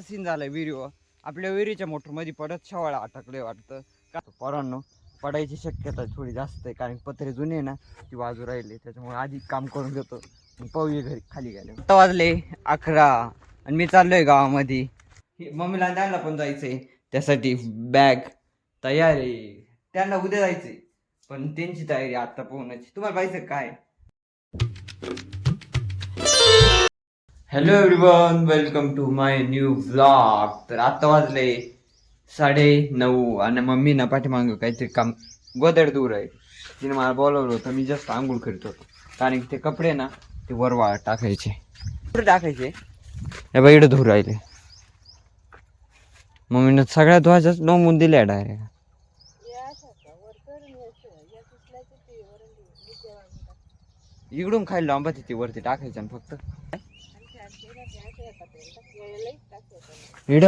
Scene झालाय video. आपल्या विहिरीच्या मोटरमध्ये पडत शेवाळा अटकले वाटतं का पोरांनो. पडायची शक्यता थोडी जास्त आहे कारण पत्रे जुने ना ती बाजू राहिली, त्याच्यामुळे आधी काम करून घेतो पाहूया घरी खाली गेले. आता वाजले 11 आणि मी चाललोय गावामध्ये. मम्मीला त्यांना पण जायचंय, त्यासाठी बॅग तयार आहे. त्यांना उद्या जायचंय पण त्यांची तयारी आता पोहोचायची. तुम्हाला पाहिजे काय? Hello everyone, welcome to my new blog. तर आता वाजले 9:30 आणि मम्मी ना पाठीमागं काहीतरी काम गोदड दूर आहे. तिने मला बोलवलं होतं. मी जस्ट आंघोळ करत होतो कारण ते कपडे ना ते वर वाळत टाकायचे. कुठे टाकायचे हे बाई, इकडे धूर राहिले. मम्मीनं सगळ्या धुवाच्याच नोंदून दिल्या डायरेक्ट. इकडून खायला लांबा ती वरती टाकायचं आणि फक्त इड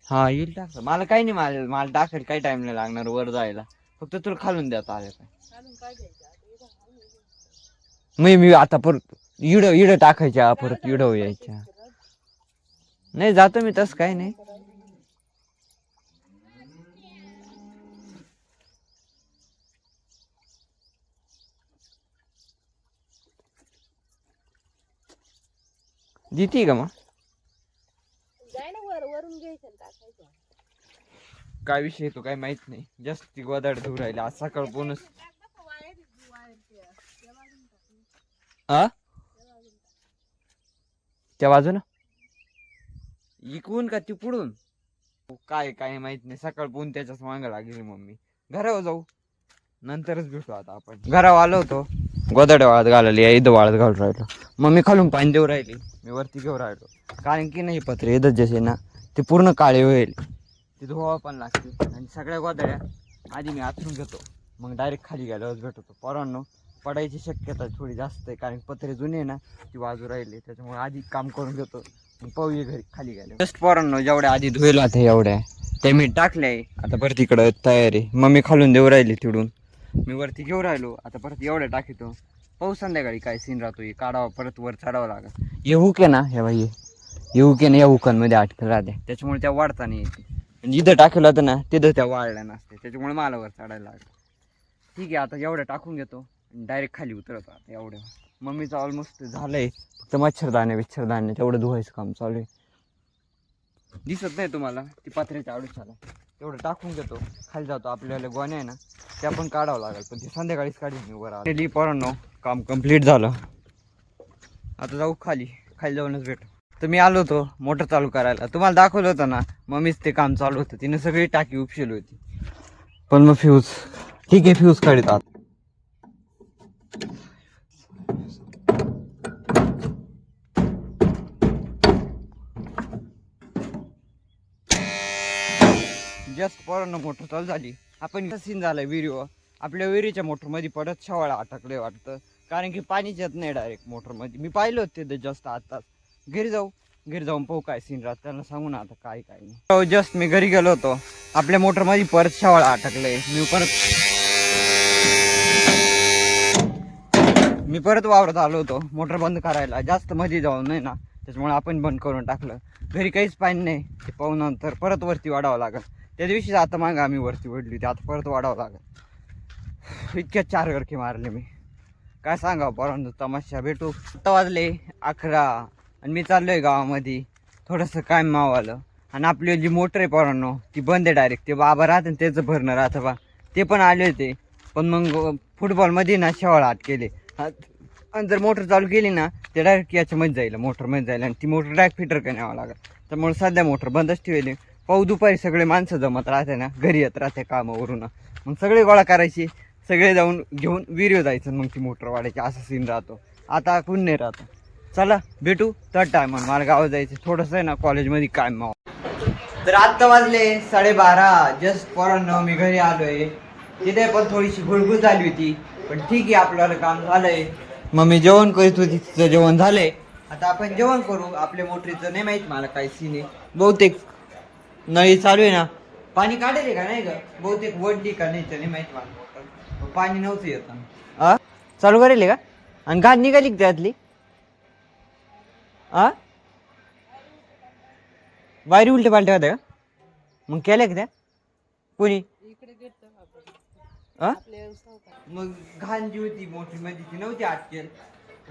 हा येईल टाक. मला काही नाही, मला टाकायला काही टाइम नाही लागणार वर जायला. फक्त तुला खालून द्याता आले काय मी आता परत इड टाकायच्या परत इड यायच्या. नाही जातो मी, तसं काही नाही. देते का मग? काय विषय तो काही माहित नाही. जस्ट ती गोदाड धुर राहिली आज सकाळ बोनस. त्या बाजून इकून का ती पुढून काय काय माहित नाही. सकाळ पोहून त्याच्याच मागं लागली मम्मी. घरावर जाऊ नंतरच भेटू. आता आपण घरावर आलो होतो, गोदाड वाळत घालली, इथं वाळत घालून राहिलो. मम्मी खालून पाणी देऊ राहिली, मी वरती घेऊन राहिलो. कारण की नाही पत्रे इथं जसे ना ते पूर्ण काळे होईल, ते धुवा पण लागते. आणि सगळ्या गोदाड्या आधी मी आथरून घेतो, मग डायरेक्ट खाली गेल्यावर भेटतो. पोरांनो पडायची शक्यता थोडी जास्त आहे कारण पत्रे जुने ना ती बाजू राहिली, त्याच्यामुळे आधी काम करून घेतो पाहूया घरी खाली गेले. जस्ट पोरांनो जेवढ्या आधी धुयला आता एवढ्या ते मी टाकले. आता परत इकडं तयारी मम्मी खालून देऊ राहिली, तिडून मी वरती घेऊ राहिलो. आता परत एवढ्या टाकीतो, पाऊस संध्याकाळी काय सीन राहतो. काढावा परत वर चढावं लागत. हे हुक आहे ना, हे बाई हे हुक आहे ना, या हुकांमध्ये अटकल राहते, त्याच्यामुळे त्या वाढता नाही येते. आणि जिथं टाकलं होतं ना तिथं त्या वाळल्या नसते, त्याच्यामुळे मला वर चढायला लागलं. ठीक आहे आता एवढ्या टाकून घेतो आणि डायरेक्ट खाली उतरतो. आता एवढं मम्मीचं ऑलमोस्ट झालंय, फक्त मच्छरदाणे तेवढं धुवायचं काम चालू आहे. दिसत नाही तुम्हाला ती पात्र्याच्या आडूशाला. तेवढं टाकून घेतो, खाली जातो. आपल्याला गोण्या आहे ना त्या पण काढावं लागेल, पण ती संध्याकाळीच काढीन मी. वर आली पोरांनो, काम कम्प्लीट झालं. आता जाऊ खाली जाऊनच भेटू. तर मी आलो होतो मोटर चालू करायला, तुम्हाला दाखवलं होतं ना. मम्मीच ते काम चालू होतं, तिने सगळी टाकी उपशिली होती. पण मग फ्यूज ठीक आहे, फ्यूज काढतात. जस्ट पोरांनो मोटर चालू झाली. आपण सीन झालाय व्हिडिओ. आपल्या विहिरीच्या मोटरमध्ये पडत शेवाळा अटकले वाटतं कारण की पाणीच येत नाही डायरेक्ट मोटरमध्ये. मी पाहिलं होतं ते जस्ट आताच. घरी जाऊन पाहू काय सीन राहत, त्यांना सांगू ना आता काय काय नाही. जस्ट मी घरी गेलो होतो, आपल्या मोटरमध्ये परत शेवाळा अटकले. मी परत वावरत आलो होतो मोटर बंद करायला. जास्त मध्ये जाऊन नाही ना, त्याच्यामुळे आपण बंद करून टाकलं. घरी काहीच पाणी नाही, ते पाहून नंतर परत वरती वाढावं लागेल. त्या दिवशीच आता मागं आम्ही वरती वडली, ते आता परत वाढावं लागेल. इतक्यात 4 गडके मारले मी, काय सांगावं पोरांनो तमाशा. भेटू. आता वाजले 11 आणि मी चाललोय गावामध्ये थोडंसं काय मावालं. आणि आपली जी मोटर आहे पोरांनो ती बंद आहे डायरेक्ट. ते बाबा राहते आणि त्याचं भरणं राहतं बा, ते पण आले होते. पण मग फुटबॉलमध्ये ना शेवाळा आत केले. आणि जर मोटर चालू केली ना ते डायरेक्ट याच्यामध्ये जाईल, मोटरमध्ये जाईल. आणि ती मोटर डायरेक्ट फिटर का न्यावं लागेल. त्यामुळे सध्या मोटर बंदच ठेवली. पाऊ दुपारी सगळे माणसं जमत राहते ना, घरी येत राहते कामावरून, मग सगळे गोळा करायची, सगळे जाऊन घेऊन विहिरीवर जायचं. मग ती मोटर वाढायची, असा सीन राहतो. आता कोण नाही राहतं. चला भेटू तर टायम. मला गावात जायचं थोडंसं आहे ना, कॉलेजमध्ये काय माव. तर आत्ता वाजले 12:30. जस्ट पोरांनो मी घरी आलोय. तिथे पण थोडीशी गुळगुळ झाली होती, पण ठीक आहे आपल्याला काम झालंय. मम्मी जेवण करीत होती, तिचं जेवण झालंय. आता आपण जेवण करू. आपल्या मोटरीचं नाही माहित मला काय सीन आहे. बहुतेक नळी चालू आहे ना, पाणी काढेल का नाही ग, बहुतेक वडली का नाही तर नाही माहित मला. मोटर पाणी नव्हतं येत. चालू करेल का? आणि घाण निघाली त्यातली. वायरी उलट्या पालट्या होत्या का? मग केल्या का त्या कोणी? अ? मग घाण जी होती मोठी मध्ये ती नव्हती अटकेल,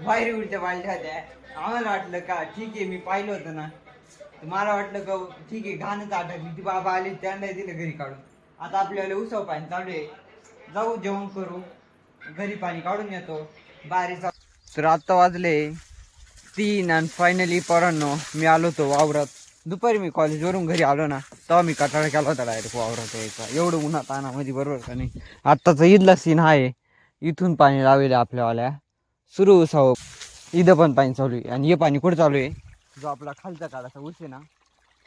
वायरी उलट्या पालट्या होत्या. आम्हाला वाटलं का ठीक आहे, मी पाहिलं होतं ना, तर मला वाटलं का ठीक आहे घाणच अटकली. ती बाबा आले त्यांना दिलं घरी काढून. आता आपल्याला उसव पाणी चालू आहे, जाऊ जेवण करू, घरी पाणी काढून येतो बाहेर. तर आता वाजले 3 आणि फायनली पोरांनो मी आलो होतो वावरात. दुपारी मी कॉलेजवरून घरी आलो ना, तेव्हा मी कटाळा केला होता डायरेक्ट वावरात यायचा, एवढं उन्हात तानामध्ये, बरोबर का नाही? आत्ताचा ईदला सीन आहे, इथून पाणी लावले आपल्यावाल्या सुरू उसाव, इथं पण पाणी चालू आहे. आणि हे पाणी कुठं चालू आहे? जो आपला खालचा काढायचा ऊस आहे ना,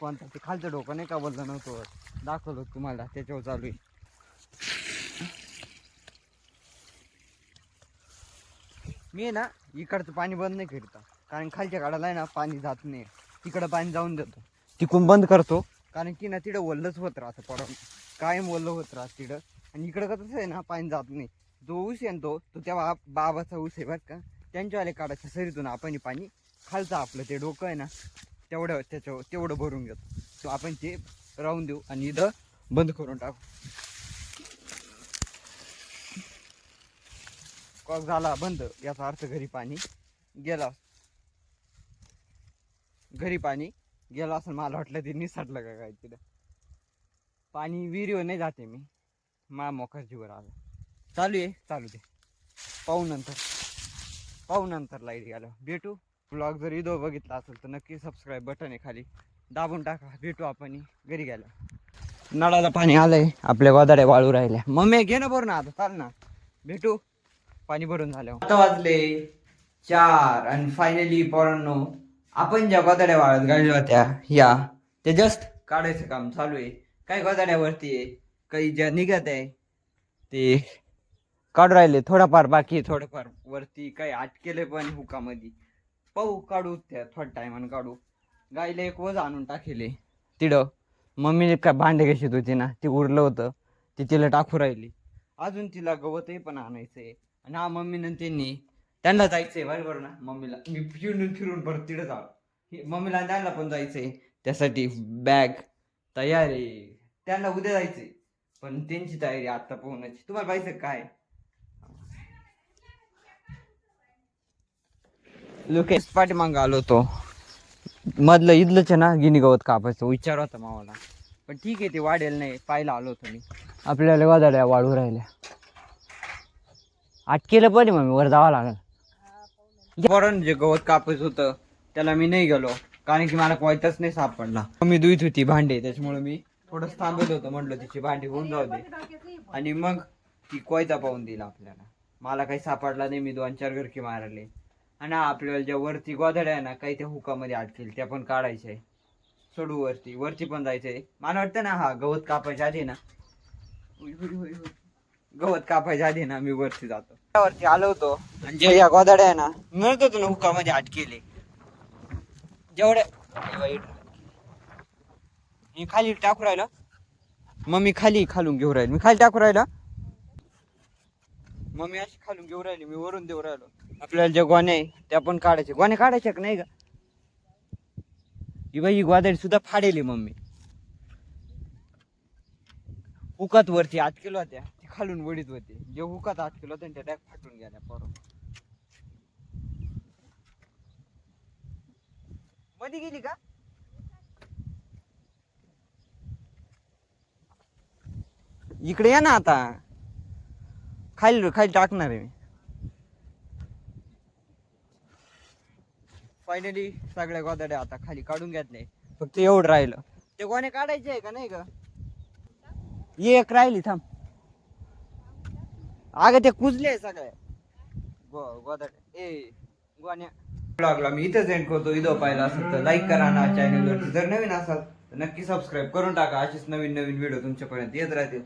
कोणता ते खालचं डोकं नाही का बोललं नव्हतं, दाखवलं तुम्हाला, त्याच्यावर चालू आहे. मी ना इकडचं पाणी बंद नाही करता, कारण खालच्या काढायला आहे ना पाणी जात नाही, तिकडं पाणी जाऊन देतो, तिकडून बंद करतो. कारण की ना तिकडं वल्लच होत राहतं, परत कायम वल्ल होत राहतं तिकडं. आणि इकडं कसं आहे ना, पाणी जात नाही. जो ऊस आहे तो तेव्हा बाबाचा ऊस आहे बरं का, त्यांच्यावाले काढायच्या सरीतून आपण पाणी खालचं आपलं ते डोकं आहे ना, तेवढं त्याच्यावर तेवढं भरून घेतो. तो आपण ते राहून देऊ आणि इथं बंद करून टाकू. कॉक झाला बंद, याचा अर्थ घरी पाणी गेला. घरी पाणी गेला असं मला वाटलं, ते निसटलं का काय तिथं. पाणी विहिरीवर नाही जाते, मी मोखर्जीवर आलो. चालू आहे, चालू दे, पाहू नंतर लाईट गेलं भेटू. ब्लॉग जर इथं बघितला असेल तर नक्की सबस्क्राईब बटन आहे खाली, दाबून टाका. भेटू आपण घरी गेल्या. नळाला पाणी आलंय, आपल्या गोदाड्या वाळू राहिल्या. मम्मी घे ना बरं ना, आता चाल ना, भेटू पाणी भरून झाल्यावर. आता वाजले 4 आणि फायनली पोरांनो आपण ज्या गोदाड्या वाळत गाडल्या होत्या या, ते जस्ट काढायचं काम चालू आहे. काही गोदाड्यावरती आहे, काही ज्या निघत आहे ते काढू राहिले, थोडाफार बाकी, थोडंफार वरती काही अटकेले पण हुकामध्ये. पाहू, काढू त्या थोड्या टायमानं काढू. गाईला एक वज आणून टाकेले तिडं, मम्मीने काय भांडे घाशीत होती ना, ते उरलं होतं, ते तिला टाकू राहिली. अजून तिला गवतही पण आणायचंय. आणि हा मम्मीनं त्यांना जायचंय बरोबर ना, मम्मीला मी फिरून परत तिथं जाऊ, मम्मीला त्यांना पण जायचंय, त्यासाठी बॅग तयार आहे. त्यांना उद्या जायचंय, पण त्यांची तयारी आता पोहण्याची. तुम्हाला पाहिजे काय? लोकेश पाठीमागं आलो होतो, मधलं इथलंच ना गिनी गवत कापायचं विचार होता मावाला, पण ठीक आहे ते वाढेल नाही, पाहायला आलो होतो मी. आपल्याला वादळ्या वाढू राहिल्या, अटकेलं पण मग वर जावं लागल. वरण जे गवत कापायचं होतं त्याला मी नाही गेलो, कारण की मला कोयताच नाही सापडला. मी धुईत होती भांडे, त्याच्यामुळे मी थोडं थांबत होतो, म्हटलं तिची भांडी होऊन जाऊ दे, आणि मग ती कोयता पाहून दिला आपल्याला. मला काही सापडला नाही, मी 2-4 घरकी मारले. आणि आपल्याला ज्या वरती गोधड्या आहे ना, काही त्या हुकामध्ये अटकेल, त्या पण काढायच्या आहे. सोडू वरती पण जायचंय. मला वाटतं ना, हा गवत कापायच्या आधी ना, गवत कापायच्या आधी ना मी वरती जातो. वरती आलो होतो, आणि जे या गोधड्या आहे ना, मिळत होतो ना हुकामध्ये अटकेले जेवढे, मी खाली टाकू राहिलं, मग मी खालून घेऊ राहिलो, मी खाली टाकू राहिला, मग मी अशी खालून घेऊ राहिली, मी वरून देऊ राहिलो. आपल्याला ज्या गोण्या आहे त्या पण काढायच्या. गोण्या काढायच्या का नाही का? ही बाई ही गोदाडी सुद्धा फाडेली मम्मी, हुकात वरती अटकेल होत्या, ती खालून वडीत होते. जे हुकात अटकेल होत्या त्या डायरेक्ट फाटून गेल्या परत. मध्ये गेली का? इकडे या ना आता, खाली टाकणार आहे मी. फायनली सगळ्या गोदाड्या आता खाली काढून घेतले, फक्त एवढं राहिलं. ते गोणे काढायचे आहे का नाही का? एक राहिली, थांब. अगं ते कुजले सगळ्या गोदाड्या गोण्या. ब्लॉगला मी इथंच एंड करतो. इथं पाहिला असेल तर लाईक करा ना, चॅनलवरती जर नवीन असाल तर नक्की सबस्क्राईब करून टाका. अशीच नवीन व्हिडिओ तुमच्यापर्यंत येत राहतील.